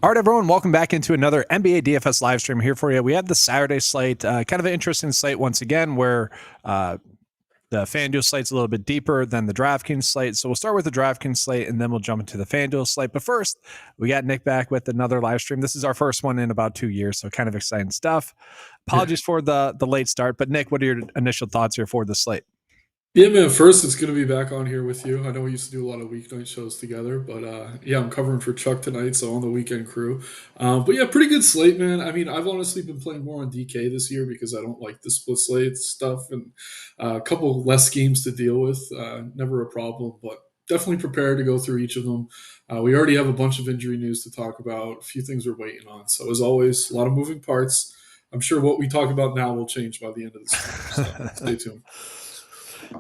All right, everyone, welcome back into another NBA DFS live stream here for you. We have the Saturday slate, kind of an interesting slate once again, where the FanDuel slate's a little bit deeper than the DraftKings slate. So we'll start with the DraftKings slate, and then we'll jump into the FanDuel slate. But first, we got Nick back with another live stream. This is our first one in about 2 years, so kind of exciting stuff. Apologies for the late start, but Nick, what are your initial thoughts here for the slate? Yeah, man. First, it's good to be back on here with you. I know we used to do a lot of weeknight shows together, but yeah, I'm covering for Chuck tonight, so on the weekend crew. But yeah, pretty good slate, man. I mean, I've honestly been playing more on DK this year because I don't like the split slate stuff, and a couple less games to deal with. Never a problem, but definitely prepared to go through each of them. We already have a bunch of injury news to talk about, a few things we're waiting on. So as always, a lot of moving parts. I'm sure what we talk about now will change by the end of the stream. So stay tuned.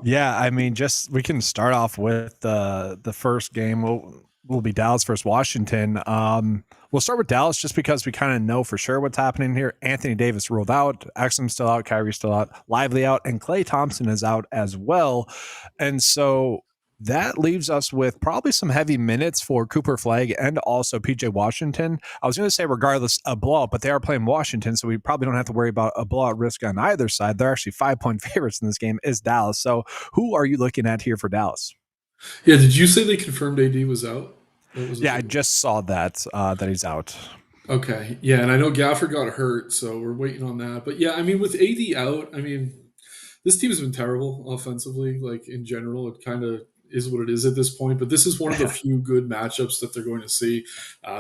Yeah, I mean, we can start off with the first game. Will be Dallas versus Washington. We'll start with Dallas just because we kind of know for sure what's happening here. Anthony Davis ruled out, Exum's still out, Kyrie's still out, Lively out, and Klay Thompson is out as well. And so that leaves us with probably some heavy minutes for Cooper Flagg and also PJ Washington. I was going to say regardless of blowout, but they are playing Washington, so we probably don't have to worry about a blowout risk on either side. They're actually 5-point favorites in this game is Dallas. So who are you looking at here for Dallas? Yeah, did you say they confirmed AD was out? Yeah, I just saw that he's out. Okay, yeah, and I know Gafford got hurt, so we're waiting on that. But yeah, I mean, with AD out, I mean, this team has been terrible offensively. Like in general, it kind of is what it is at this point. But this is one of the few good matchups that they're going to see.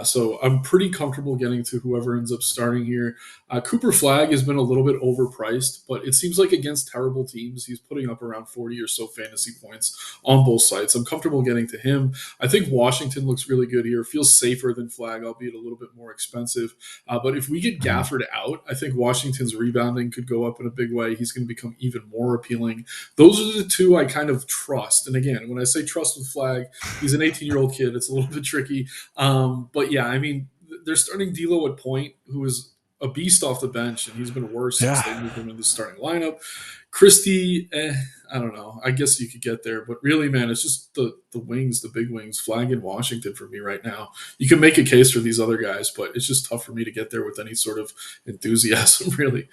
So I'm pretty comfortable getting to whoever ends up starting here. Cooper Flagg has been a little bit overpriced, but it seems like against terrible teams, he's putting up around 40 or so fantasy points on both sides. I'm comfortable getting to him. I think Washington looks really good here. Feels safer than Flagg, albeit a little bit more expensive. But if we get Gafford out, I think Washington's rebounding could go up in a big way. He's going to become even more appealing. Those are the two I kind of trust. And again, when I say trust with Flagg, he's an 18-year-old kid. It's a little bit tricky. But yeah, I mean, they're starting D'Lo at point, who is a beast off the bench, and he's been worse since they moved him into the starting lineup. Christie, I don't know. I guess you could get there, but really, man, it's just the wings, the big wings, Flagg in Washington for me right now. You can make a case for these other guys, but it's just tough for me to get there with any sort of enthusiasm, really.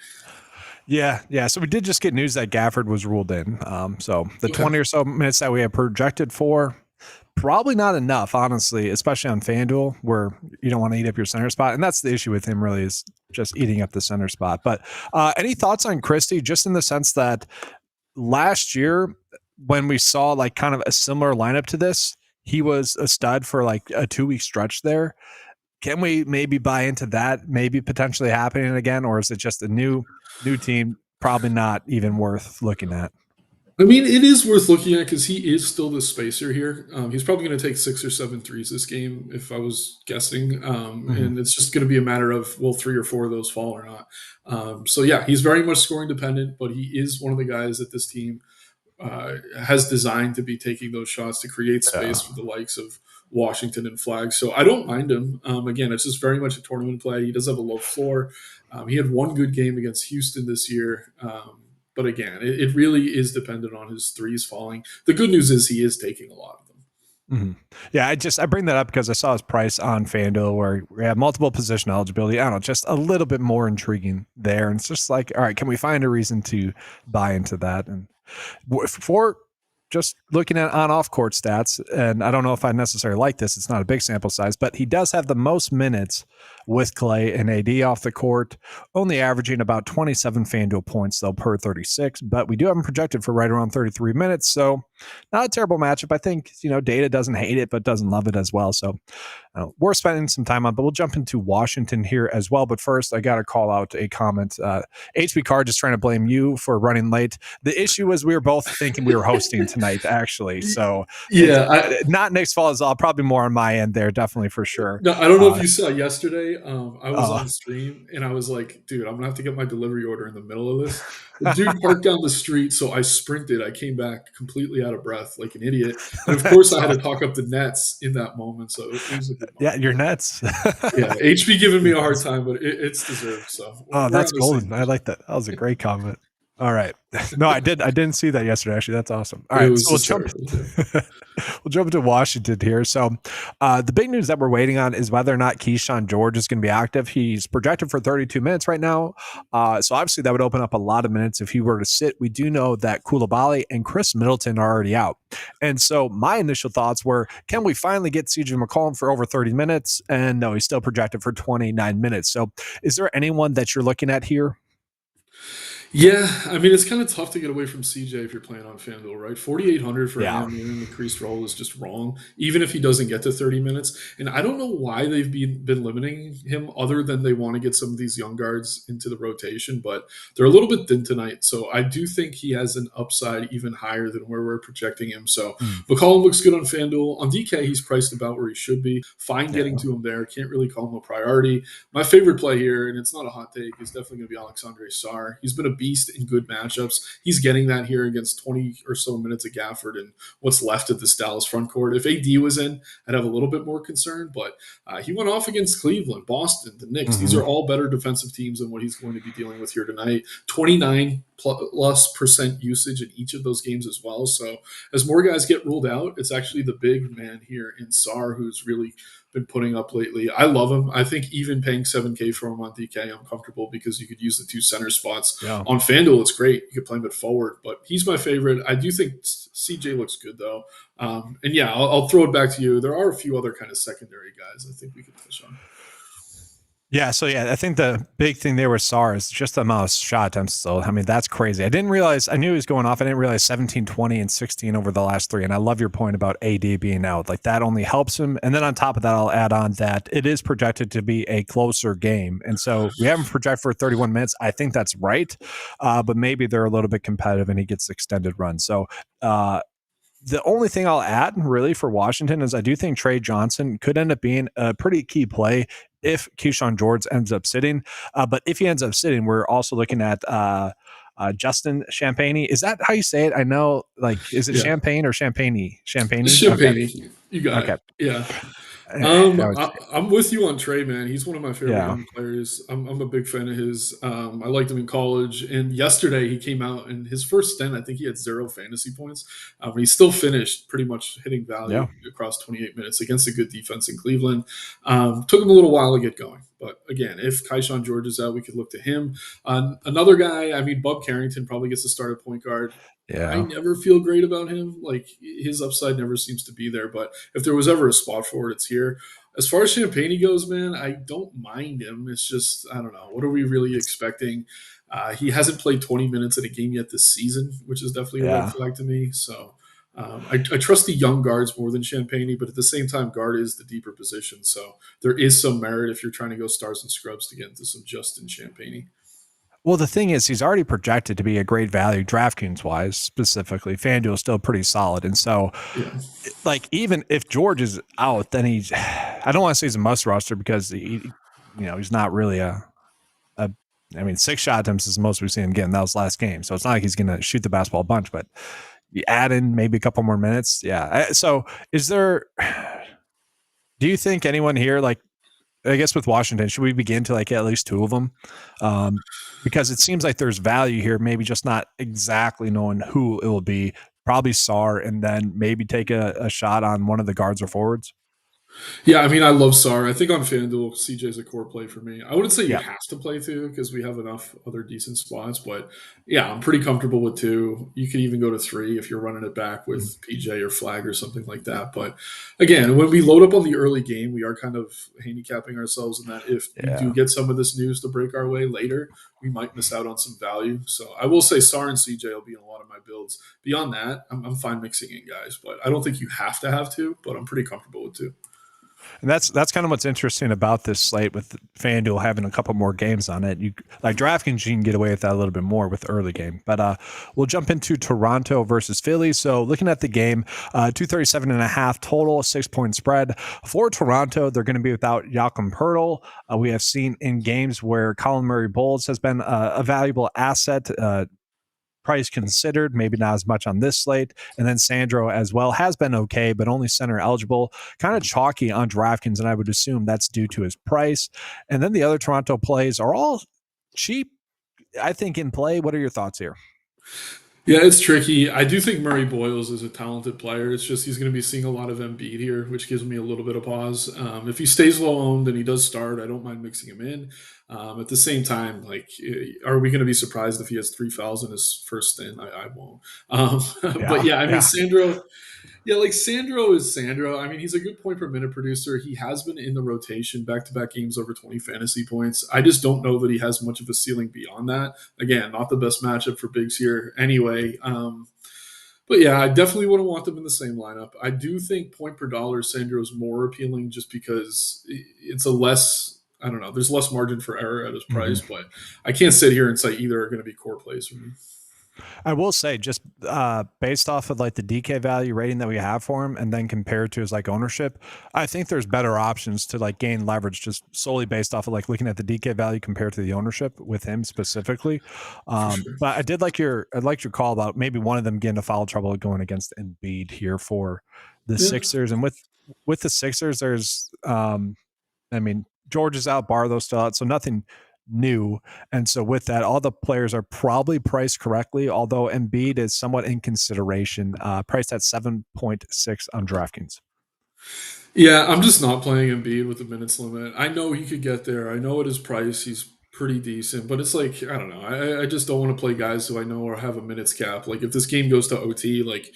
Yeah. So we did just get news that Gafford was ruled in. So the 20 or so minutes that we have projected for, probably not enough, honestly, especially on FanDuel where you don't want to eat up your center spot. And that's the issue with him, really, is just eating up the center spot. But any thoughts on Christie, just in the sense that last year when we saw like kind of a similar lineup to this, he was a stud for like a 2-week stretch there. Can we maybe buy into that maybe potentially happening again, or is it just a new team, probably not even worth looking at? I mean, it is worth looking at because he is still the spacer here. He's probably going to take 6 or 7 threes this game, if I was guessing. And it's just going to be a matter of, will 3 or 4 of those fall or not? So yeah, he's very much scoring dependent, but he is one of the guys that this team has designed to be taking those shots to create space for the likes of Washington and Flagg. So I don't mind him. Again, it's just very much a tournament play. He does have a low floor. He had one good game against Houston this year. But again, it really is dependent on his threes falling. The good news is he is taking a lot of them. Mm-hmm. Yeah, I bring that up because I saw his price on FanDuel where we have multiple position eligibility. I don't know, just a little bit more intriguing there. And it's just like, all right, can we find a reason to buy into that? And for just looking at on-off court stats, and I don't know if I necessarily like this, it's not a big sample size, but he does have the most minutes with Klay and AD off the court, only averaging about 27 FanDuel points, though, per 36, but we do have him projected for right around 33 minutes, so not a terrible matchup. I think, Data doesn't hate it, but doesn't love it as well, so worth spending some time on, but we'll jump into Washington here as well. But first, I got to call out a comment. HB Card just trying to blame you for running late. The issue was we were both thinking we were hosting tonight, actually. So yeah, not Nick's fault as all. Probably more on my end there, definitely for sure. No, I don't know if you saw yesterday. I was on stream and I was like, dude, I'm gonna have to get my delivery order in the middle of this. The dude parked down the street, so I sprinted. I came back completely out of breath, like an idiot. And of course, I had to talk up the Nets in that moment. So it was a good moment. Yeah, your Nets. Yeah, HB giving me a hard time, but it's deserved. So that's golden. I like that. That was a great comment. All right. No, I didn't see that yesterday. Actually, that's awesome. All It right, was so we'll jump. hysterical. Yeah. We'll jump into Washington here. So, the big news that we're waiting on is whether or not Keyshawn George is going to be active. He's projected for 32 minutes right now. So obviously that would open up a lot of minutes if he were to sit. We do know that Koulibaly and Chris Middleton are already out. And so my initial thoughts were, can we finally get CJ McCollum for over 30 minutes? And no, he's still projected for 29 minutes. So is there anyone that you're looking at here? Yeah, I mean, it's kind of tough to get away from CJ if you're playing on FanDuel, right? 4,800 for Yeah. him in an increased role is just wrong, even if he doesn't get to 30 minutes. And I don't know why they've been limiting him other than they want to get some of these young guards into the rotation, but they're a little bit thin tonight. So I do think he has an upside even higher than where we're projecting him. So Mm, McCollum looks good on FanDuel. On DK, he's priced about where he should be. Fine yeah. getting to him there. Can't really call him a priority. My favorite play here, and it's not a hot take, is definitely going to be Alexandre Sarr. He's been a beast in good matchups. He's getting that here against 20 or so minutes of Gafford and what's left of this Dallas front court. If AD was in, I'd have a little bit more concern, but he went off against Cleveland, Boston, the Knicks. These Mm-hmm. are all better defensive teams than what he's going to be dealing with here tonight. 29+% usage in each of those games as well. So as more guys get ruled out, it's actually the big man here in Sarr who's really been putting up lately. I love him. I think even paying 7K for him on DK, I'm comfortable because you could use the two center spots. Yeah. On FanDuel, it's great. You could play him at forward, but he's my favorite. I do think CJ looks good, though. And yeah, I'll throw it back to you. There are a few other kind of secondary guys I think we could push on. Yeah, so yeah, I think the big thing there with Sarr is just the amount of shot attempts. So I mean, that's crazy. I didn't realize. I knew he was going off. I didn't realize 17, 20, and 16 over the last three. And I love your point about AD being out. Like that only helps him. And then on top of that, I'll add on that it is projected to be a closer game. And so we haven't projected for 31 minutes. I think that's right. But maybe they're a little bit competitive and he gets extended run. So the only thing I'll add really for Washington is I do think Trey Johnson could end up being a pretty key play if Keyshawn George ends up sitting. But if he ends up sitting, we're also looking at Justin Champagne. Is that how you say it? I know, like, is it Yeah. Champagne or Champagne? Champagne? Champagne. You got Okay. it. Yeah. Okay. I'm with you on Trey, man. He's one of my favorite Yeah. young players. I'm a big fan of his. I liked him in college, and yesterday he came out and his first stint, I think he had 0 fantasy points, but he still finished pretty much hitting value across 28 minutes against a good defense in Cleveland. Took him a little while to get going, but again, if Keyshawn George is out, we could look to him. Another guy, I mean, Bub Carrington probably gets to start at point guard. I Yeah. never feel great about him. Like his upside never seems to be there. But if there was ever a spot for it, it's here. As far as Champagne goes, man, I don't mind him. It's just I don't know. What are we really expecting? He hasn't played 20 minutes in a game yet this season, which is definitely a red Yeah. flag to me. So I trust the young guards more than Champagne, but at the same time, guard is the deeper position. So there is some merit if you're trying to go stars and scrubs to get into some Justin Champagne. Well, the thing is, he's already projected to be a great value DraftKings wise, specifically. FanDuel is still pretty solid. And so, Yeah. like, even if George is out, then he's, I don't want to say he's a must roster because he's not really I mean, 6 shot attempts is the most we've seen him getting. That was last game. So it's not like he's going to shoot the basketball a bunch, but you add in maybe a couple more minutes. Yeah. So do you think anyone here, like, I guess with Washington, should we begin to like at least 2 of them? Because it seems like there's value here, maybe just not exactly knowing who it will be. Probably Sarr, and then maybe take a shot on one of the guards or forwards. Yeah, I mean, I love Sarr. I think on FanDuel, CJ's a core play for me. I wouldn't say you Yeah. have to play 2 because we have enough other decent spots, but yeah, I'm pretty comfortable with 2. You can even go to 3 if you're running it back with PJ or Flag or something like that. But again, when we load up on the early game, we are kind of handicapping ourselves in that if we do get some of this news to break our way later, we might miss out on some value. So I will say Sarr and CJ will be in a lot of my builds. Beyond that, I'm fine mixing in guys, but I don't think you have to have 2, but I'm pretty comfortable with 2. And that's kind of what's interesting about this slate with FanDuel having a couple more games on it. You like DraftKings, you can get away with that a little bit more with early game. But we'll jump into Toronto versus Philly. So looking at the game, 237.5 total, 6-point spread for Toronto. They're going to be without Joachim Poeltl. We have seen in games where Colin Murray-Bowles has been a valuable asset. Price considered, maybe not as much on this slate. And then Sandro as well has been okay, but only center eligible. Kind of chalky on DraftKings, and I would assume that's due to his price. And then the other Toronto plays are all cheap. I think in play. What are your thoughts here? Yeah, it's tricky. I do think Murray Boyles is a talented player. It's just he's going to be seeing a lot of Embiid here, which gives me a little bit of pause. If he stays low owned and he does start, I don't mind mixing him in. At the same time, like, are we going to be surprised if he has 3 fouls in his first stint? I won't. But Yeah, yeah, I mean, yeah. Sandro. Yeah, like Sandro is Sandro. I mean, he's a good point per minute producer. He has been in the rotation back to back games over 20 fantasy points. I just don't know that he has much of a ceiling beyond that. Again, not the best matchup for bigs here anyway. But yeah, I definitely wouldn't want them in the same lineup. I do think point per dollar Sandro is more appealing just because it's a less. I don't know. There's less margin for error at his price, but I can't sit here and say either are going to be core plays for me. I will say, just based off of like the DK value rating that we have for him, and then compared to his like ownership, I think there's better options to like gain leverage just solely based off of like looking at the DK value compared to the ownership with him specifically. For sure. But I liked your call about maybe one of them getting a foul trouble going against Embiid here for the Yeah. Sixers, and with the Sixers, there's I mean, George is out, Barlow's still out, so nothing new. And so with that, all the players are probably priced correctly, although Embiid is somewhat in consideration, priced at 7.6 on DraftKings. Yeah, I'm just not playing Embiid with the minutes limit. I know he could get there. I know at his price he's pretty decent, but it's like I don't know. I just don't want to play guys who I know or have a minutes cap. Like if this game goes to OT, like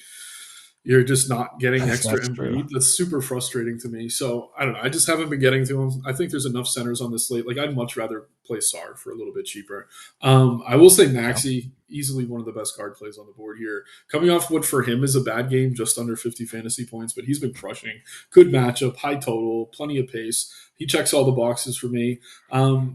you're just not getting extra That's true. Embiid. That's super frustrating to me. So I don't know. I just haven't been getting to him. I think there's enough centers on this slate. Like I'd much rather play Sar for a little bit cheaper. I will say Yeah. Maxi, easily one of the best card plays on the board here. Coming off what for him is a bad game, just under 50 fantasy points, but he's been crushing. Good matchup, high total, plenty of pace. He checks all the boxes for me.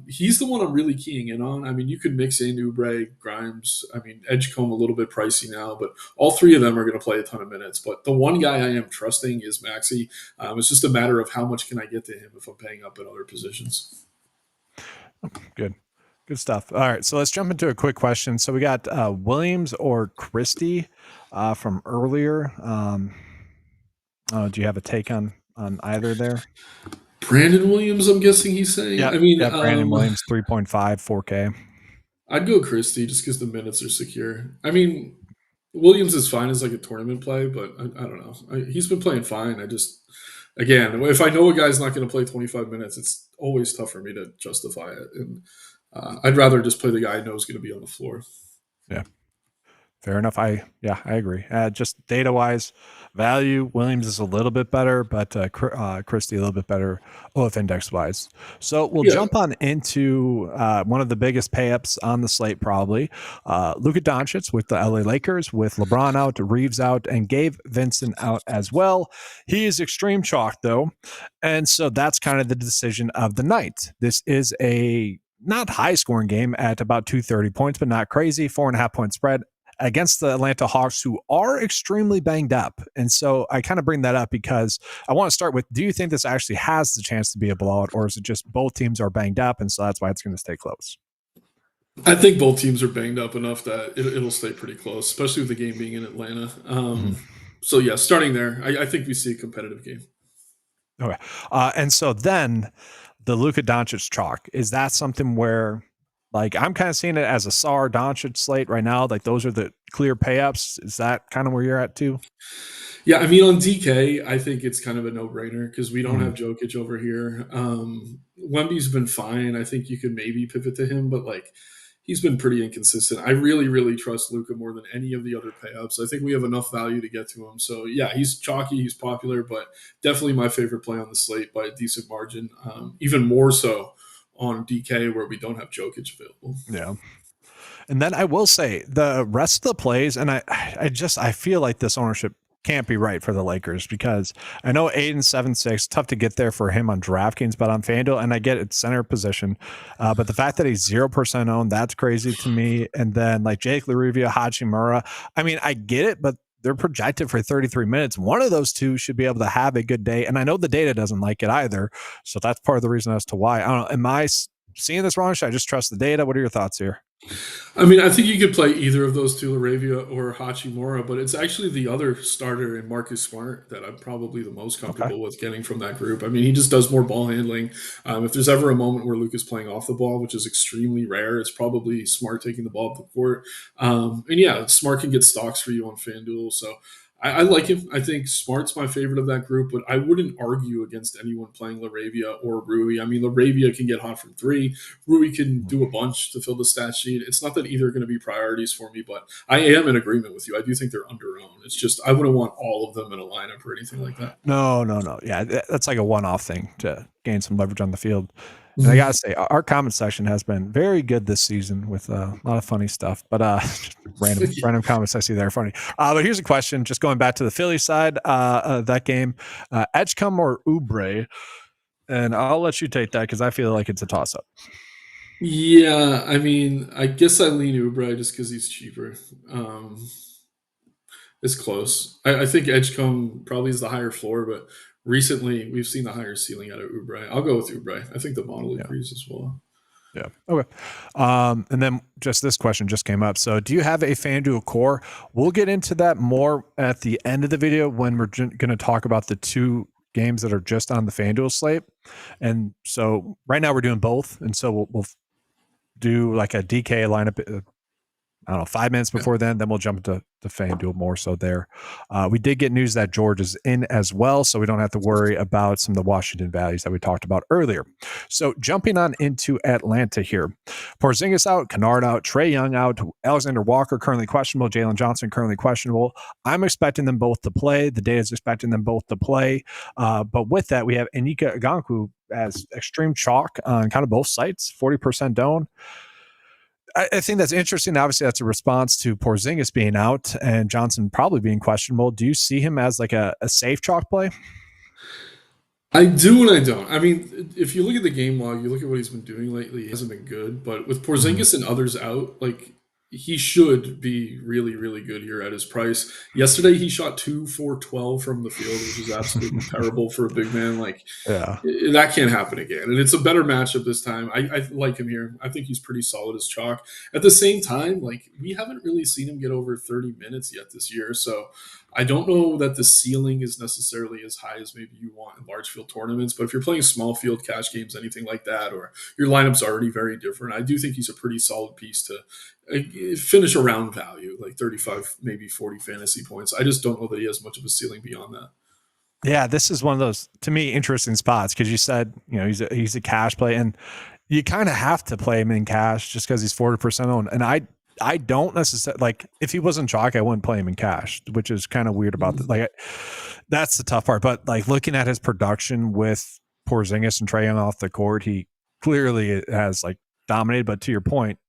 He's the one I'm really keying in on. I mean, you could mix in Oubre, Grimes. I mean, Edgecombe a little bit pricey now, but all three of them are going to play a ton of minutes. But the one guy I am trusting is Maxi. It's just a matter of how much can I get to him if I'm paying up at other positions. Good. Good stuff. All right, so let's jump into a quick question. So we got Williams or Christie from earlier. Do you have a take on either there? Brandon Williams, I'm guessing he's saying. Yeah, I mean, yeah. Brandon Williams, 3.5, 4K. I'd go Christie just because the minutes are secure. I mean, Williams is fine as like a tournament play, but I don't know. He's been playing fine. I just, again, if I know a guy's not going to play 25 minutes, it's always tough for me to justify it. And I'd rather just play the guy I know is going to be on the floor. Yeah. Fair enough. I agree. Just data wise, value Williams is a little bit better, but Christie a little bit better OF index wise. So we'll jump on into one of the biggest pay ups on the slate, probably Luka Doncic with the LA Lakers, with LeBron out, Reeves out, and Gabe Vincent out as well. He is extreme chalk though, and so that's kind of the decision of the night. This is a not high scoring game at about 230 points, but not crazy. 4.5 point spread against the Atlanta Hawks, who are extremely banged up. And so I kind of bring that up because I want to start with, do you think this actually has the chance to be a blowout, or is it just both teams are banged up and so that's why it's going to stay close? I think both teams are banged up enough that it'll stay pretty close, especially with the game being in Atlanta. So yeah, starting there, I think we see a competitive game. Okay. And so then the Luka Doncic chalk, is that something where, like, I'm kind of seeing it as a Sar Doncic slate right now? Like, those are the clear pay-ups. Is that kind of where you're at too? Yeah, I mean, on DK, I think it's kind of a no-brainer because we don't have Jokic over here. Wemby's been fine. I think you could maybe pivot to him, but like he's been pretty inconsistent. I really, really trust Luka more than any of the other pay-ups. I think we have enough value to get to him. So yeah, he's chalky, he's popular, but definitely my favorite play on the slate by a decent margin. Even more so on DK where we don't have Jokic available. Yeah. And then I will say the rest of the plays, and I feel like this ownership can't be right for the Lakers because I know 8 and 7-6, tough to get there for him on DraftKings, but on FanDuel, and I get it, center position. But the fact that he's 0% owned, that's crazy to me. And then like Jake LaRivia, Hachimura, I mean, I get it, but they're projected for 33 minutes. One of those two should be able to have a good day. And I know the data doesn't like it either. So that's part of the reason as to why. I don't know. Am I seeing this wrong? Should I just trust the data? What are your thoughts here? I mean, I think you could play either of those two, Laravia or Hachimura, but it's actually the other starter in Marcus Smart that I'm probably the most Okay. comfortable with getting from that group. I mean, he just does more ball handling. If there's ever a moment where Luke is playing off the ball, which is extremely rare, it's probably Smart taking the ball up the court. And yeah, Smart can get stocks for you on FanDuel. So I like him. I think Smart's my favorite of that group, but I wouldn't argue against anyone playing Laravia or Rui. I mean, Laravia can get hot from three. Rui can do a bunch to fill the stat sheet. It's not that either are going to be priorities for me, but I am in agreement with you. I do think they're under-owned. It's just I wouldn't want all of them in a lineup or anything like that. No, no, no. Yeah, that's like a one-off thing to gain some leverage on the field. And I Mhm. gotta say, our comment section has been very good this season with a lot of funny stuff. But random comments I see there are funny. But here's a question: just going back to the Philly side, that game, Edgecombe or Oubre, and I'll let you take that because I feel like it's a toss-up. Yeah, I mean, I guess I lean Uber just because he's cheaper. Um, it's close. I think Edgecombe probably is the higher floor, but recently we've seen the higher ceiling out of Ubre. I'll go with Ubre. I think the model Yeah. agrees as well. Yeah. Okay. And then just this question just came up. So, do you have a FanDuel core? We'll get into that more at the end of the video when we're going to talk about the two games that are just on the FanDuel slate. And so, right now we're doing both, and so we'll do like a DK lineup. I don't know, 5 minutes Yeah. before then we'll jump into the FanDuel more so there. We did get news that George is in as well, so we don't have to worry about some of the Washington values that we talked about earlier. So jumping on into Atlanta here. Porzingis out, Kennard out, Trae Young out, Alexander Walker currently questionable, Jalen Johnson currently questionable. I'm expecting them both to play. The data is expecting them both to play. But with that, we have Anika Agankwu as extreme chalk on kind of both sites, 40% down. I think that's interesting. Obviously, that's a response to Porzingis being out and Johnson probably being questionable. Do you see him as like a safe chalk play? I do and I don't. I mean, if you look at the game log, you look at what he's been doing lately, he hasn't been good. But with Mm-hmm. Porzingis and others out, like he should be really, really good here at his price. Yesterday, he shot 2 for 12 from the field, which is absolutely terrible for a big man. Like Yeah. that can't happen again. And it's a better matchup this time. I like him here. I think he's pretty solid as chalk. At the same time, like we haven't really seen him get over 30 minutes yet this year. So I don't know that the ceiling is necessarily as high as maybe you want in large field tournaments. But if you're playing small field cash games, anything like that, or your lineup's already very different, I do think he's a pretty solid piece to finish around value, like 35, maybe 40 fantasy points. I just don't know that he has much of a ceiling beyond that. Yeah, this is one of those to me interesting spots because you said he's a cash play and you kind of have to play him in cash just because he's 40% owned. And I don't necessarily like if he wasn't chalk, I wouldn't play him in cash, which is kind of weird about that. Like that's the tough part. But like looking at his production with Porzingis and Trae Young off the court, he clearly has like dominated. But to your point,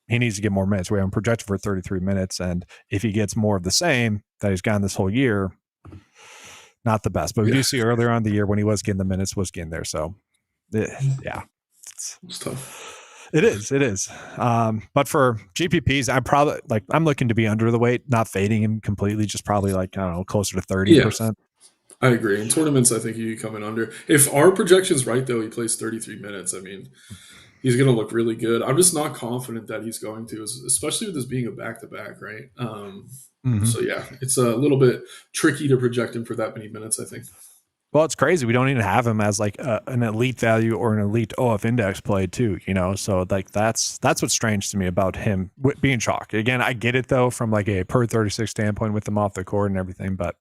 he needs to get more minutes. We have him projected for 33 minutes, and if he gets more of the same that he's gotten this whole year, not the best. But we Yeah, do see earlier on the year when he was getting the minutes, was getting there. So yeah, it's tough. it is. It is. But for GPPs, I'm looking to be under the weight, not fading him completely, just probably like, I don't know, closer to Yeah, 30%. I agree. In tournaments, I think you come in under. If our projection's right, though, he plays 33 minutes. I mean, he's going to look really good. I'm just not confident that he's going to, especially with this being a back to back, right? Mm-hmm. So yeah, it's a little bit tricky to project him for that many minutes, I think. Well, it's crazy. We don't even have him as like an elite value or an elite OF index play too, So like that's what's strange to me about him being chalk. Again, I get it though from like a per 36 standpoint with him off the court and everything. But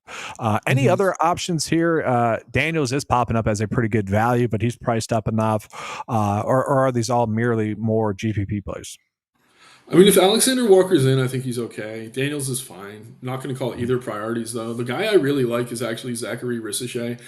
any other options here? Daniels is popping up as a pretty good value, but he's priced up enough. Or are these all merely more GPP plays? I mean, if Alexander Walker's in, I think he's okay. Daniels is fine. Not going to call either priorities, though. The guy I really like is actually Zachary Rissichet.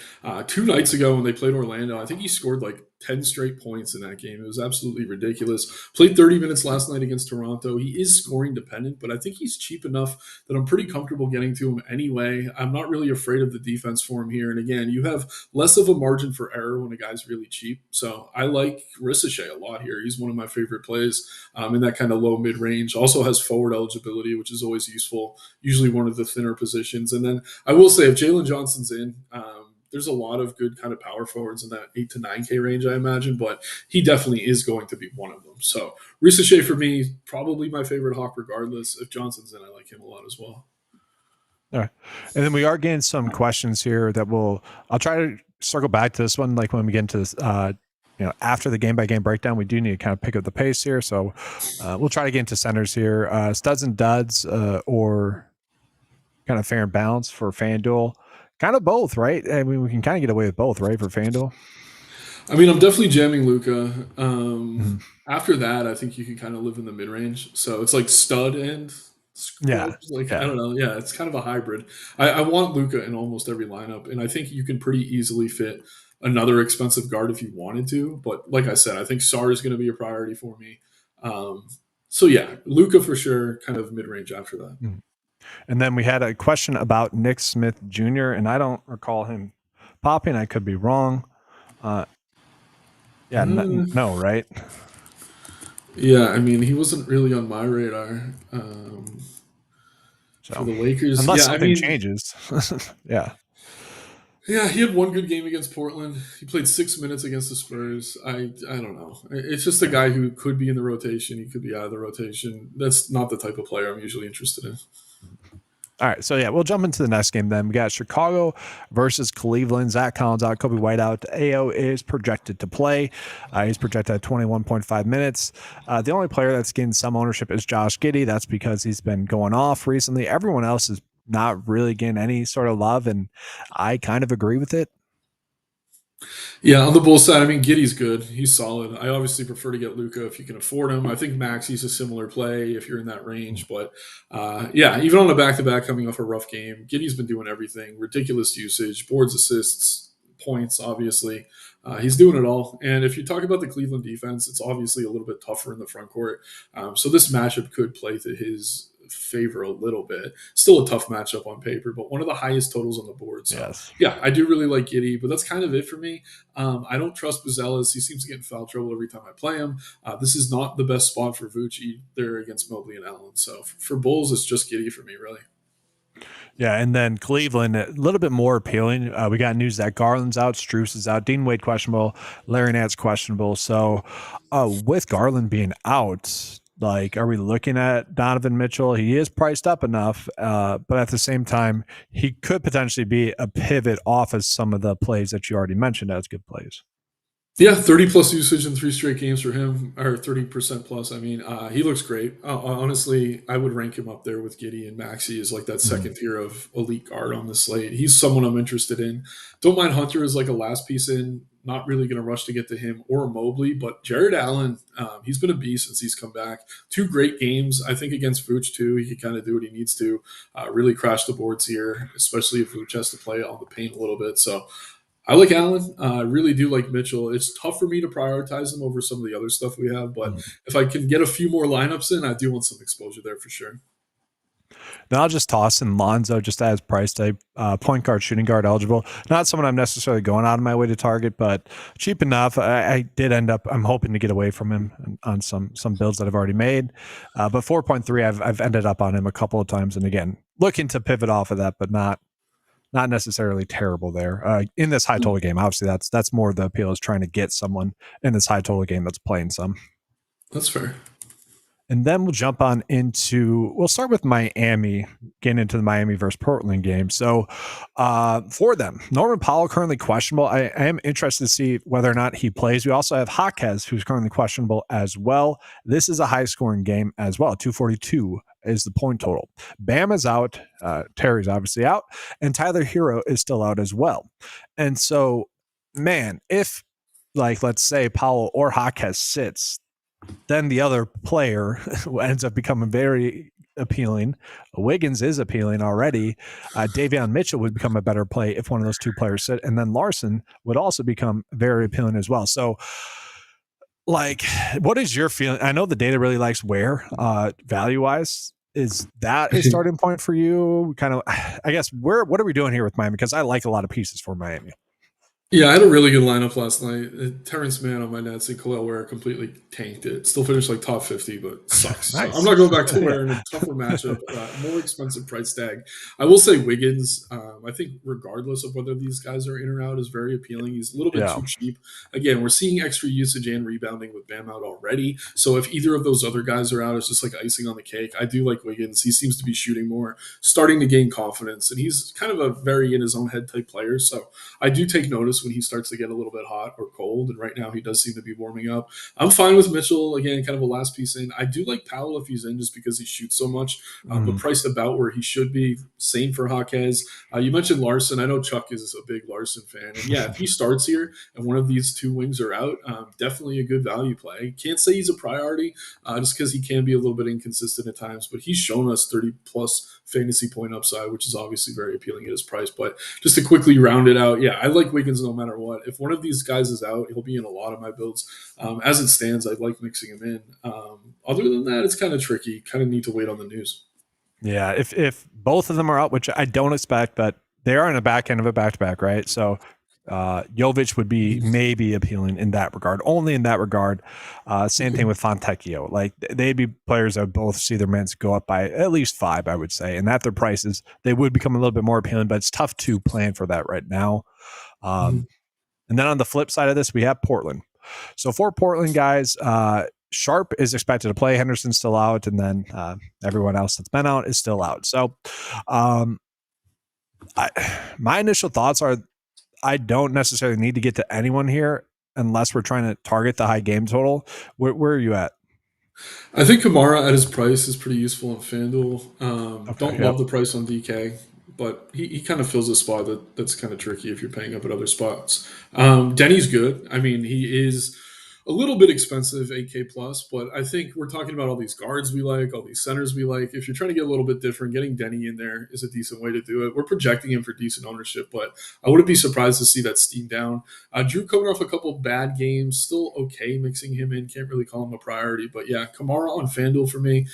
2 nights ago when they played Orlando, I think he scored like 10 straight points in that game. It was absolutely ridiculous. Played 30 minutes last night against Toronto. He is scoring dependent, but I think he's cheap enough that I'm pretty comfortable getting to him anyway. I'm not really afraid of the defense for him here. And again, you have less of a margin for error when a guy's really cheap. So I like Rissichet a lot here. He's one of my favorite plays in that kind of low mid range. Also has forward eligibility, which is always useful, usually one of the thinner positions. And then I will say, if Jalen Johnson's in, there's a lot of good kind of power forwards in that 8 to 9K range, I imagine, but he definitely is going to be one of them. So Risachet for me, probably my favorite Hawk regardless. If Johnson's in, I like him a lot as well. All right. And then we are getting some questions here that I'll try to circle back to this one, like when we get into this, after the game by game breakdown. We do need to kind of pick up the pace here. So we'll try to get into centers here. Studs and duds or kind of fair and balanced for FanDuel. Kind of both, right? I mean, we can kind of get away with both, right, for FanDuel? I mean, I'm definitely jamming Luca. Mhm. After that, I think you can kind of live in the mid range. So it's like stud and Yeah. like I Yeah. don't know. Yeah, it's kind of a hybrid. I want Luca in almost every lineup, and I think you can pretty easily fit another expensive guard if you wanted to. But like I said, I think Sar is going to be a priority for me. Um, so yeah, Luca for sure. Kind of mid range after that. Mhm. And then we had a question about Nick Smith Jr., and I don't recall him popping. I could be wrong. Yeah, Uh, no, right? yeah, I mean, he wasn't really on my radar for So the Lakers. unless Yeah, I something mean, changes, yeah. yeah, he had one good game against Portland. He played 6 minutes against the Spurs. I don't know. It's just a guy who could be in the rotation. He could be out of the rotation. That's not the type of player I'm usually interested in. All right, so yeah, we'll jump into the next game then. We got Chicago versus Cleveland. Zach Collins out, Kobe White out. AO is projected to play. He's projected at 21.5 minutes. The only player that's getting some ownership is Josh Giddey. That's because he's been going off recently. Everyone else is not really getting any sort of love, and I kind of agree with it. Yeah, on the Bulls side, I mean, Giddy's good. He's solid. I obviously prefer to get Luca if you can afford him. I think Maxi's a similar play if you're in that range. But yeah, even on a back to back coming off a rough game, Giddy's been doing everything. Ridiculous usage, boards, assists, points, obviously. He's doing it all. And if you talk about the Cleveland defense, it's obviously a little bit tougher in the front court. So this matchup could play to his favor a little bit. Still a tough matchup on paper, but one of the highest totals on the board. So Yes. yeah, I do really like Giddy, but that's kind of it for me. I don't trust Buzelis. He seems to get in foul trouble every time I play him. This is not the best spot for Vooch either against Mobley and Allen. So for Bulls, it's just Giddy for me, really. Yeah, and then Cleveland, a little bit more appealing. We got news that Garland's out, Strus is out, Dean Wade questionable, Larry Nance questionable. So with Garland being out, like, are we looking at Donovan Mitchell? He is priced up enough, but at the same time, he could potentially be a pivot off of some of the plays that you already mentioned as good plays. Yeah, 30 plus usage in 3 straight games for him, or 30% plus. I mean, he looks great. Honestly, I would rank him up there with Giddy and Maxi as like that Mhm. second tier of elite guard on the slate. He's someone I'm interested in. Don't mind Hunter as like a last piece in. Not really going to rush to get to him or Mobley, but Jared Allen, he's been a beast since he's come back. 2 great games, I think, against Vooch too. He can kind of do what he needs to, really crash the boards here, especially if Vooch has to play on the paint a little bit. So I like Allen. I really do like Mitchell. It's tough for me to prioritize him over some of the other stuff we have, but Mhm. if I can get a few more lineups in, I do want some exposure there for sure. Then I'll just toss in Lonzo just as price type, point guard, shooting guard eligible. Not someone I'm necessarily going out of my way to target, but cheap enough. I did end up. I'm hoping to get away from him on some builds that I've already made. But 4.3, I've ended up on him a couple of times, and again, looking to pivot off of that, but not necessarily terrible there in this high total game. Obviously, that's more the appeal is trying to get someone in this high total game that's playing some. That's fair. And then we'll start with Miami, getting into the Miami versus Portland game. So for them, Norman Powell currently questionable. I am interested to see whether or not he plays. We also have Jaquez, who's currently questionable as well. This is a high scoring game as well. 242 is the point total. Bam is out. Terry's obviously out. And Tyler Hero is still out as well. And so, man, if like, let's say Powell or Jaquez sits, then the other player ends up becoming very appealing. Wiggins is appealing already. Davion Mitchell would become a better play if one of those two players sit, and then Larson would also become very appealing as well. So, like, what is your feeling? I know the data really likes where value wise. Is that a starting point for you? Kind of, I guess. What are we doing here with Miami? Because I like a lot of pieces for Miami. Yeah, I had a really good lineup last night. Terrence Mann on my Nets and Khalil Ware completely tanked it. Still finished like top 50, but sucks. So I'm Nice. not going back to Yeah. Ware in a tougher matchup, more expensive price tag. I will say Wiggins, I think regardless of whether these guys are in or out, is very appealing. He's a little bit Yeah. too cheap. Again, we're seeing extra usage and rebounding with Bam out already. So if either of those other guys are out, it's just like icing on the cake. I do like Wiggins. He seems to be shooting more, starting to gain confidence, and he's kind of a very in his own head type player. So I do take notice when he starts to get a little bit hot or cold, and right now he does seem to be warming up. I'm fine with Mitchell again, kind of a last piece in. I do like Powell if he's in, just because he shoots so much, but Mhm. priced about where he should be. Same for Jaquez. You mentioned Larson. I know Chuck is a big Larson fan, and yeah, if he starts here and one of these two wings are out, definitely a good value play. Can't say he's a priority, just because he can be a little bit inconsistent at times, but he's shown us 30 plus fantasy point upside, which is obviously very appealing at his price. But just to quickly round it out, yeah, I like Wiggins no matter what. If one of these guys is out, he'll be in a lot of my builds. As it stands, I like mixing him in. Other than that, it's kind of tricky. Kind of need to wait on the news. Yeah, if both of them are out, which I don't expect, but they are in a back end of a back to back, right? So Jovic would be maybe appealing in that regard, only in that regard. Same thing with Fontecchio. Like they'd be players that would both see their minutes go up by at least 5, I would say, and at their prices, they would become a little bit more appealing. But it's tough to plan for that right now. Mhm. And then on the flip side of this, we have Portland. So for Portland guys, Sharp is expected to play. Henderson's still out, and then everyone else that's been out is still out. So, um, my initial thoughts are I don't necessarily need to get to anyone here unless we're trying to target the high game total. Where are you at? I think Kamara at his price is pretty useful on FanDuel. Okay. Don't Yep. love the price on DK, but he kind of fills a spot that's kind of tricky if you're paying up at other spots. Denny's good. I mean, he is a little bit expensive, 8K plus, but I think we're talking about all these guards we like, all these centers we like. If you're trying to get a little bit different, getting Denny in there is a decent way to do it. We're projecting him for decent ownership, but I wouldn't be surprised to see that steam down. Drew coming off a couple bad games, still okay mixing him in. Can't really call him a priority, but yeah, Kamara on FanDuel for me.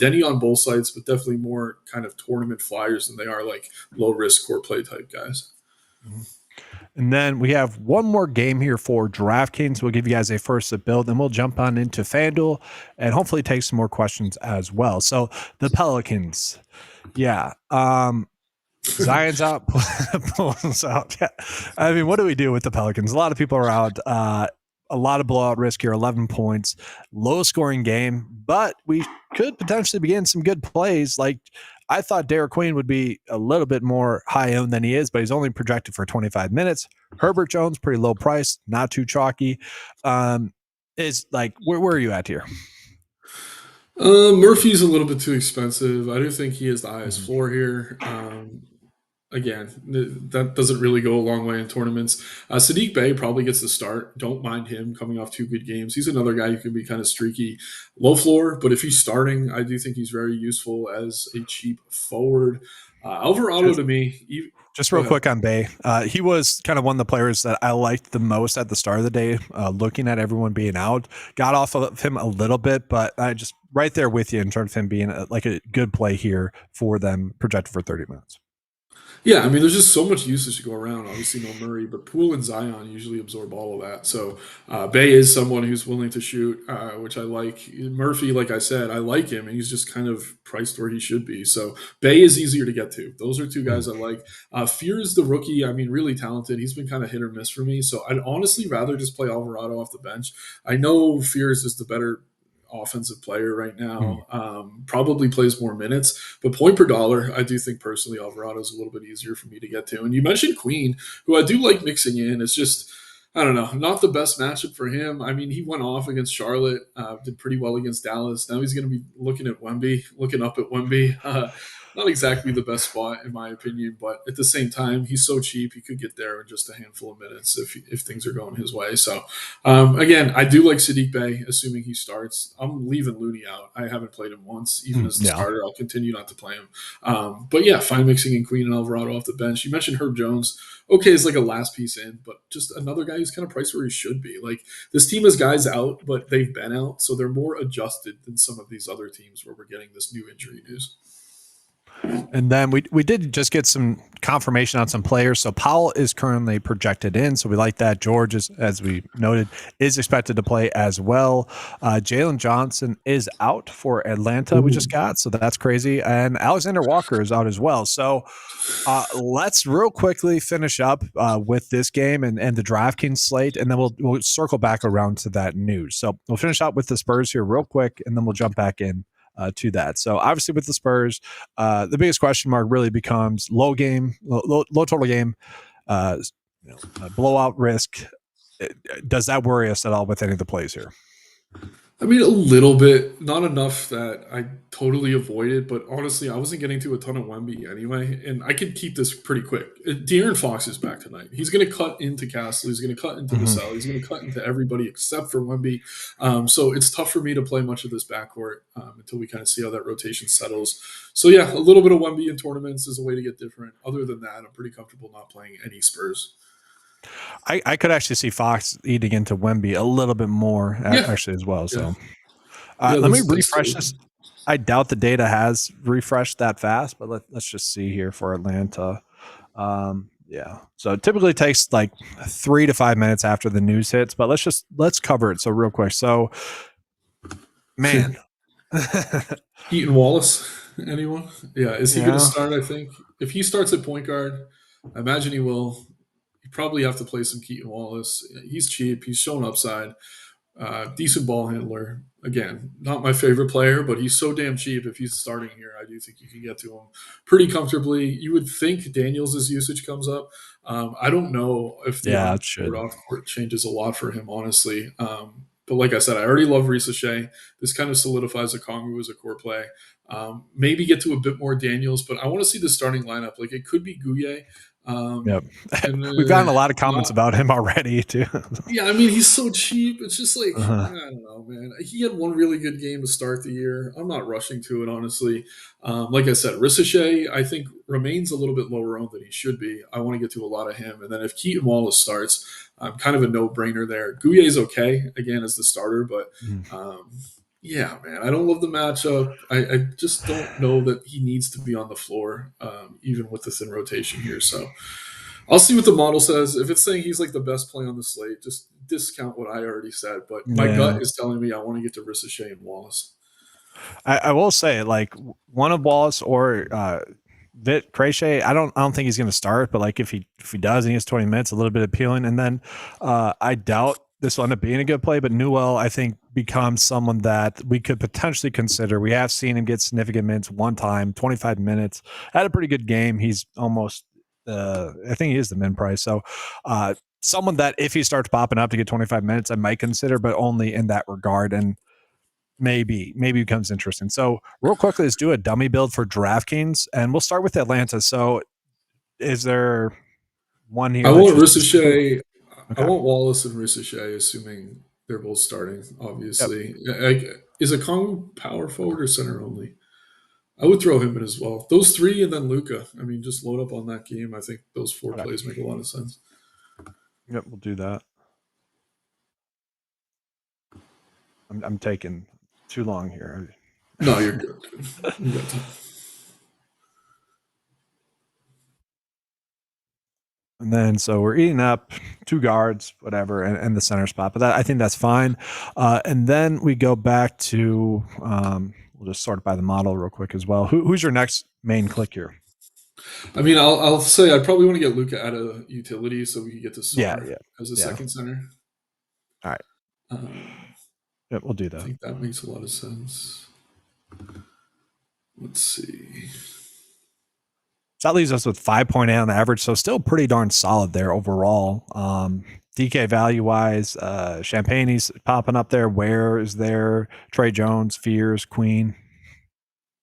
Denny on both sides, but definitely more kind of tournament flyers than they are like low risk core play type guys. And then we have one more game here for DraftKings. We'll give you guys a first to build, and we'll jump on into FanDuel and hopefully take some more questions as well. So the Pelicans. Yeah. Zion's out, Pulls out. Yeah. I mean, what do we do with the Pelicans? A lot of people are out. A lot of blowout risk here, 11 points, low scoring game, but we could potentially begin some good plays. Like I thought Derek Queen would be a little bit more high owned than he is, but he's only projected for 25 minutes. Herbert Jones, pretty low price, not too chalky. Is like, where are you at here? Murphy's a little bit too expensive. I do think he has the highest Mhm. floor here. Again, that doesn't really go a long way in tournaments. Sadiq Bey probably gets the start. Don't mind him coming off 2 good games. He's another guy who can be kind of streaky, low floor, but if he's starting, I do think he's very useful as a cheap forward. Alvarado to me, Just go real ahead. quick on Bay. He was kind of one of the players that I liked the most at the start of the day, looking at everyone being out. Got off of him a little bit, but I just right there with you in terms of him being like a good play here for them, projected for 30 minutes. Yeah, I mean, there's just so much usage to go around. Obviously, no Murray, but Poole and Zion usually absorb all of that. So Bay is someone who's willing to shoot, which I like. Murphy, like I said, I like him, and he's just kind of priced where he should be. So Bay is easier to get to. Those are two Mm. guys I like. Fear is the rookie. I mean, really talented. He's been kind of hit or miss for me. So I'd honestly rather just play Alvarado off the bench. I know Fear is just the better offensive player right Mm. now. Probably plays more minutes, but point per dollar, I do think personally Alvarado is a little bit easier for me to get to. And you mentioned Queen, who I do like mixing in. It's just I don't know, not the best matchup for him. I mean, he went off against Charlotte, did pretty well against Dallas. Now he's going to be looking at Wemby, looking up at Wemby. Not exactly the best spot in my opinion, but at the same time, he's so cheap he could get there in just a handful of minutes if things are going his way. So again, I do like Sadiq Bey, assuming he starts. I'm leaving Looney out. I haven't played him once, even as the Yeah. starter. I'll continue not to play him. But yeah, fine mixing in Queen and Alvarado off the bench. You mentioned Herb Jones. Okay, it's like a last piece in, but just another guy who's kind of priced where he should be. Like this team has guys out, but they've been out, so they're more adjusted than some of these other teams where we're getting this new injury news. And then we did just get some confirmation on some players. So Powell is currently projected in, so we like that. George is, as we noted, is expected to play as well. Jalen Johnson is out for Atlanta. We just got, so that's crazy. And Alexander Walker is out as well. So let's real quickly finish up with this game and the DraftKings slate, and then we'll circle back around to that news. So we'll finish out with the Spurs here real quick, and then we'll jump back in to that. So obviously with the Spurs, the biggest question mark really becomes low total game, blowout risk. Does that worry us at all with any of the plays here? I mean, a little bit, not enough that I totally avoid it, but honestly, I wasn't getting to a ton of Wemby anyway, and I could keep this pretty quick. De'Aaron Fox is back tonight. He's going to cut into Castle. He's going to cut into Vassell. He's going to cut into everybody except for Wemby. So it's tough for me to play much of this backcourt until we kind of see how that rotation settles. So yeah, a little bit of Wemby in tournaments is a way to get different. Other than that, I'm pretty comfortable not playing any Spurs. I could actually see Fox eating into Wemby a little bit more actually as well. So let me refresh this. I doubt the data has refreshed that fast, but let's just see here for Atlanta. So it typically takes like 3 to 5 minutes after the news hits, but let's cover it. So real quick. So man, Keaton Wallace, anyone? Yeah, is he going to start? I think if he starts at point guard, I imagine he will. You probably have to play some Keaton Wallace. He's cheap. He's shown upside. Decent ball handler. Again, not my favorite player, but he's so damn cheap. If he's starting here, I do think you can get to him pretty comfortably. You would think Daniels' usage comes up. I don't know if the off-court changes a lot for him, honestly. But like I said, I already love Ricochet. This kind of solidifies Okongwu as a core play. Maybe get to a bit more Daniels, but I want to see the starting lineup. Like it could be Gouye. We've gotten a lot of comments about him already too. Yeah, I mean he's so cheap. It's just like I don't know, man. He had one really good game to start the year. I'm not rushing to it, honestly. Like I said, Ricochet I think remains a little bit lower owned than he should be. I want to get to a lot of him, and then if Keaton Wallace starts, kind of a no-brainer there. Gouye is okay again as the starter, but. Yeah, man, I don't love the matchup. I just don't know that he needs to be on the floor, even with the thin rotation here. So I'll see what the model says. If it's saying he's like the best play on the slate, just discount what I already said. But my gut is telling me I want to get to Ricochet and Wallace. I will say, like one of Wallace or Vit Krejci, I don't think he's going to start, but like if he does and he has 20 minutes, a little bit appealing. And then I doubt this will end up being a good play, but Newell, I think, becomes someone that we could potentially consider. We have seen him get significant minutes one time, 25 minutes. Had a pretty good game. He's almost, I think he is the min price. So someone that if he starts popping up to get 25 minutes, I might consider, but only in that regard. And maybe becomes interesting. So real quickly, let's do a dummy build for DraftKings, and we'll start with Atlanta. So is there one here? I want Ricochet. Okay. I want Wallace and Ricochet, assuming they're both starting, obviously. Is Okongwu power forward or center only? I would throw him in as well. Those three and then Luka. I mean, just load up on that game. I think those four plays make a lot of sense. Yep, we'll do that. I'm taking too long here. No, you're good. You got time. And then, so we're eating up two guards, whatever, and the center spot. But I think that's fine. And then we go back to, we'll just sort it by the model real quick as well. Who's your next main click here? I mean, I'll say I'd probably want to get Luka out of utility so we can get to Sommer as a second center. All right. Yep, we'll do that. I think that makes a lot of sense. Let's see. So that leaves us with 5.8 on the average, so still pretty darn solid there overall. DK value-wise, Champagne's popping up there. Ware is there. Trey Jones, Fears, Queen.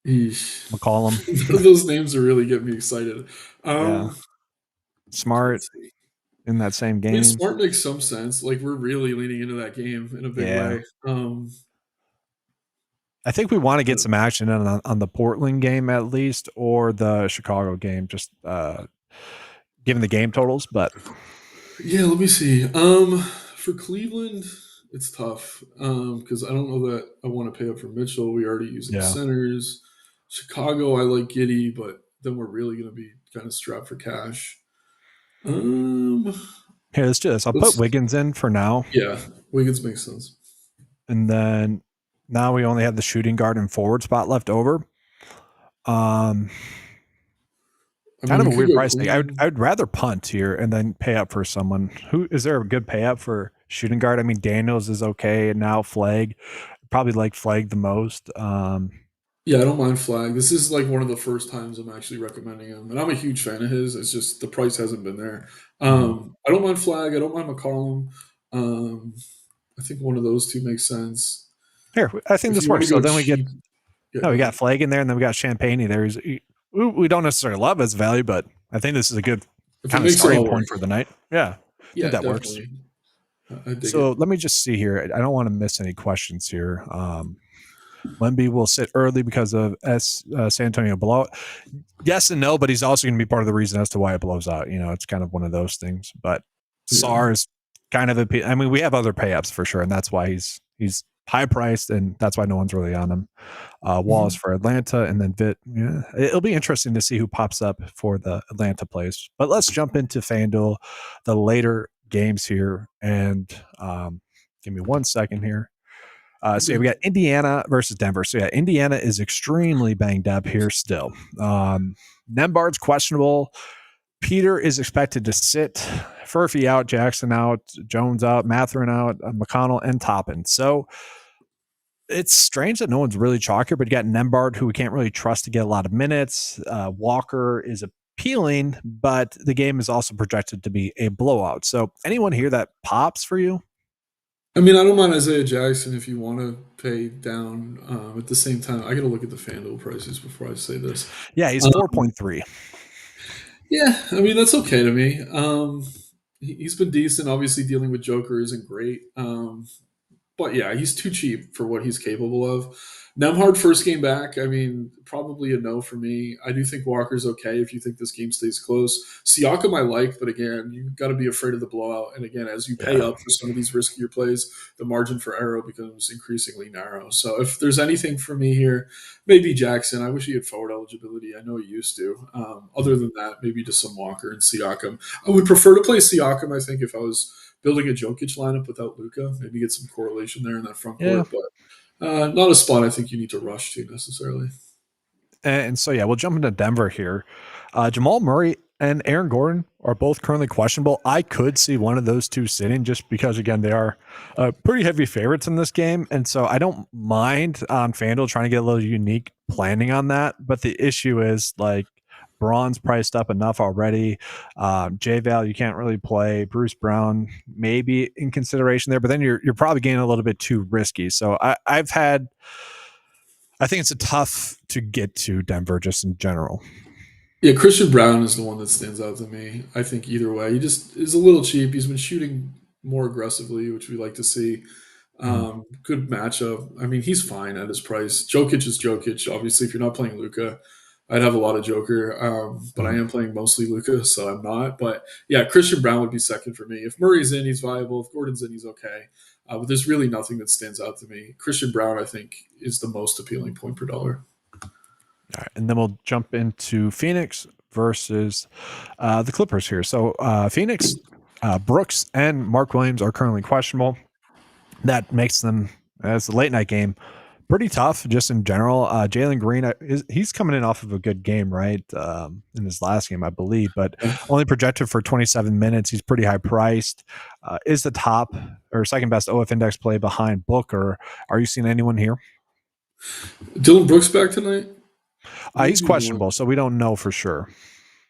McCollum. Those names are really getting me excited. Smart in that same game. I mean, Smart makes some sense. Like, we're really leaning into that game in a big way. I think we want to get some action on the Portland game at least, or the Chicago game, just given the game totals. But yeah, let me see. For Cleveland, it's tough because I don't know that I want to pay up for Mitchell. We already using centers. Chicago, I like Giddy, but then we're really going to be kind of strapped for cash. Um, Here, let's do this. I'll put let's Wiggins in for now. yeah, Wiggins makes sense. And then now we only have the shooting guard and forward spot left over. Um, I mean, Kind of we a could weird go price tag. clean. I would rather punt here and then pay up for someone. Who is there a good pay up for shooting guard? I mean, Daniels is okay, and now Flag. Probably like Flag the most. Yeah, I don't mind Flag. This is like one of the first times I'm actually recommending him, and I'm a huge fan of his. It's just the price hasn't been there. Mhm. I don't mind Flag. I don't mind McCollum. Um, I think one of those two makes sense. Here, I think If this you want works. to So go then we get cheap, yeah, no, go we ahead. got Flag in there, and then we got Champagne there. We don't necessarily love his value, but I think this is a good If it kind of makes it starting all work, point for the night. Yeah, I think yeah, that works. definitely. I dig So it. let me just see here. I don't want to miss any questions here. Wemby will sit early because of San Antonio blowout. Yes and no, but he's also going to be part of the reason as to why it blows out. It's kind of one of those things. But Yeah. SAR is kind of I mean, we have other payups for sure, and that's why he's high priced, and that's why no one's really on him. Wallace Mhm. for Atlanta, and then Vit. Yeah, it'll be interesting to see who pops up for the Atlanta plays. But let's jump into FanDuel, the later games here, and give me 1 second here. So yeah, we Okay. got Indiana versus Denver. So yeah, Indiana is extremely banged up here still. Nembhard's questionable. Peter is expected to sit. Furphy out, Jackson out, Jones out, Matherin out, McConnell and Toppin. So it's strange that no one's really chalkier, but you got Nembhard, who we can't really trust to get a lot of minutes. Walker is appealing, but the game is also projected to be a blowout. So anyone here that pops for you? I mean, I don't mind Isaiah Jackson if you want to pay down. At the same time, I got to look at the FanDuel prices before I say this. Yeah, he's Um, 4.3. yeah, I mean that's okay to me. He's been decent. Obviously, dealing with Joker isn't great. But yeah, he's too cheap for what he's capable of. Nemhard first game back. I mean, probably a no for me. I do think Walker's okay if you think this game stays close. Siakam I like, but again, you got to be afraid of the blowout. And again, as you pay Yeah. up for some of these riskier plays, the margin for error becomes increasingly narrow. So if there's anything for me here, maybe Jackson. I wish he had forward eligibility. I know he used to. Other than that, maybe just some Walker and Siakam. I would prefer to play Siakam. I think if I was building a Jokic lineup without Luca, maybe get some correlation there in that front Yeah. court, but not a spot I think you need to rush to necessarily. And so, yeah, we'll jump into Denver here. Jamal Murray and Aaron Gordon are both currently questionable. I could see one of those two sitting just because, again, they are pretty heavy favorites in this game. And so I don't mind on FanDuel trying to get a little unique planning on that. But the issue is like Braun's priced up enough already. J-Val, you can't really play. Bruce Brown, maybe in consideration there, but then you're probably getting a little bit too risky. So I think it's a tough to get to Denver just in general. Yeah, Christian Brown is the one that stands out to me. I think either way, he just is a little cheap. He's been shooting more aggressively, which we like to see. Mhm. Good matchup. I mean, he's fine at his price. Jokic is Jokic. Obviously, if you're not playing Luca, I'd have a lot of Joker, but I Mhm. am playing mostly Luca, so I'm not. But yeah, Christian Brown would be second for me. If Murray's in, he's viable. If Gordon's in, he's okay. But there's really nothing that stands out to me. Christian Brown, I think, is the most appealing point per dollar. All right, and then we'll jump into Phoenix versus the Clippers here. So Phoenix, Brooks and Mark Williams are currently questionable. That makes them, as a late night game, pretty tough just in general. Jalen Green, he's coming in off of a good game, right? In his last game, I believe, but Yeah. only projected for 27 minutes. He's pretty high priced. Is the top or second best OF index play behind Booker. Are you seeing anyone here? Dylan Brooks back tonight? He's Maybe one. questionable, so we don't know for sure.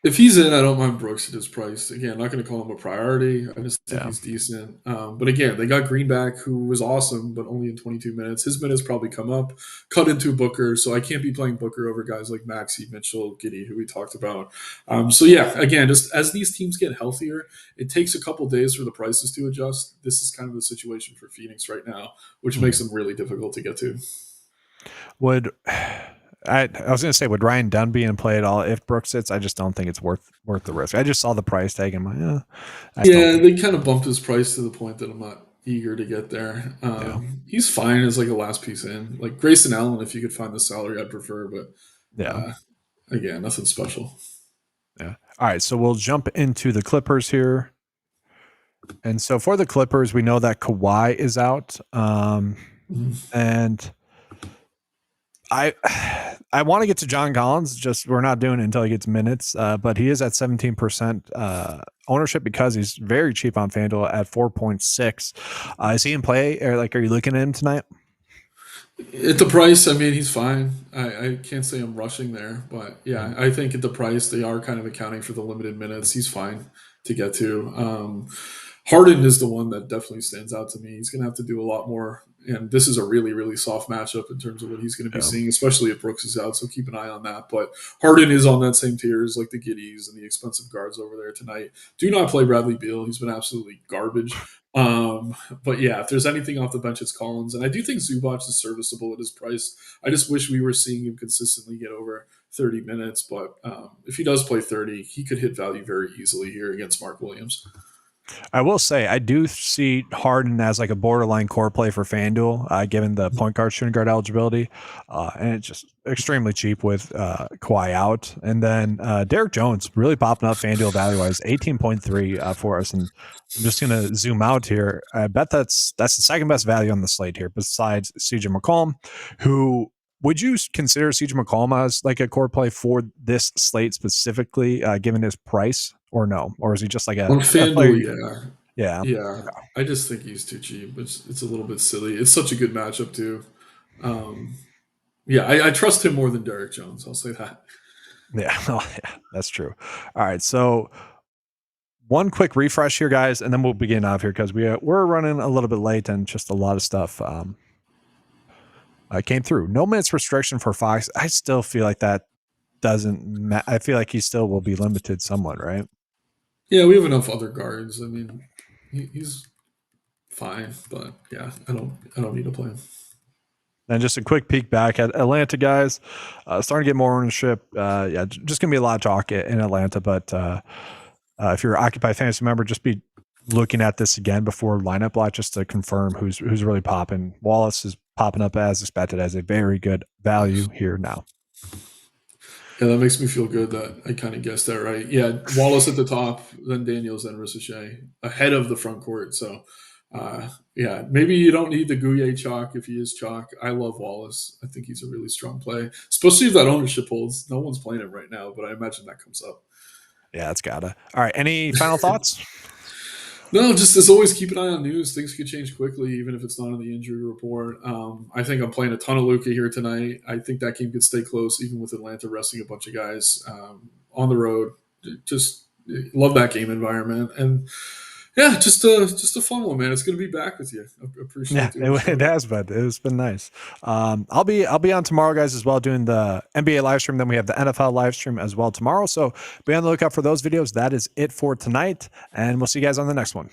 If he's in, I don't mind Brooks at his price. Again, not going to call him a priority. I just think Yeah. he's decent. But again, they got Greenback, who was awesome, but only in 22 minutes. His minutes probably come up, cut into Booker. So I can't be playing Booker over guys like Maxey, Mitchell, Giddy, who we talked about. So yeah, again, just as these teams get healthier, it takes a couple days for the prices to adjust. This is kind of the situation for Phoenix right now, which makes Mhm. them really difficult to get to. Would I was going to say, would Ryan Dunn be in play at all if Brooks sits? I just don't think it's worth the risk. I just saw the price tag and I'm like, I just don't Yeah, think. they kind of bumped his price to the point that I'm not eager to get there. Yeah. He's fine as like a last piece in. Like Grayson Allen, if you could find the salary, I'd prefer, but Yeah. Again, nothing special. Yeah. All right. So we'll jump into the Clippers here. And so for the Clippers, we know that Kawhi is out. And I I want to get to John Collins, just we're not doing it until he gets minutes. But he is at 17% ownership because he's very cheap on FanDuel at 4.6. Is he in play, or like, are you looking at him tonight? At the price, I mean, he's fine. I can't say I'm rushing there, but yeah, I think at the price, they are kind of accounting for the limited minutes. He's fine to get to. Harden is the one that definitely stands out to me. He's going to have to do a lot more. And this is a really, really soft matchup in terms of what he's going to be seeing, especially if Brooks is out. So keep an eye on that. But Harden is on that same tier as like the Giddies and the expensive guards over there tonight. Do not play Bradley Beal. He's been absolutely garbage. But yeah, if there's anything off the bench, it's Collins. And I do think Zubac is serviceable at his price. I just wish we were seeing him consistently get over 30 minutes. But if he does play 30, he could hit value very easily here against Mark Williams. I will say I do see Harden as like a borderline core play for FanDuel, given the point guard, shooting guard eligibility, and it's just extremely cheap with Kawhi out. And then Derek Jones really popping up FanDuel value wise, 18.3 for us. And I'm just gonna zoom out here. I bet that's the second best value on the slate here, besides CJ McCollum, who. Would you consider CJ McCollum as like a core play for this slate specifically, given his price, or no? Or is he just like On a player? FanDuel, Yeah. yeah. I just think he's too cheap. It's a little bit silly. It's such a good matchup too. Yeah, I trust him more than Derek Jones. I'll say that. Yeah, yeah, that's true. All right, so one quick refresh here, guys, and then we'll begin off here because we're running a little bit late and just a lot of stuff came through. No minutes restriction for Fox. I still feel like that doesn't. I feel like he still will be limited somewhat, right? Yeah, we have enough other guards. I mean, he's fine, but yeah, I don't need to play him. And just a quick peek back at Atlanta, guys. Starting to get more ownership. Yeah, just gonna be a lot of talk in Atlanta. But if you're an Occupy Fantasy member, just be looking at this again before lineup block just to confirm who's really popping. Wallace is popping up as expected as a very good value here now. Yeah, that makes me feel good that I kind of guessed that right. Yeah, Wallace at the top, then Daniels, then Ricochet ahead of the front court. So, yeah, maybe you don't need the Gouye chalk if he is chalk. I love Wallace. I think he's a really strong play, especially if that ownership holds. No one's playing him right now, but I imagine that comes up. Yeah, it's gotta. All right, any final thoughts? No, just as always, keep an eye on news. Things could change quickly, even if it's not in the injury report. I think I'm playing a ton of Luka here tonight. I think that game could stay close, even with Atlanta resting a bunch of guys on the road. Just love that game environment, and yeah, just a fun one, man. It's good to be back with you. I appreciate it has been. It's been nice. I'll be on tomorrow, guys, as well, doing the NBA live stream. Then we have the NFL live stream as well tomorrow. So be on the lookout for those videos. That is it for tonight, and we'll see you guys on the next one.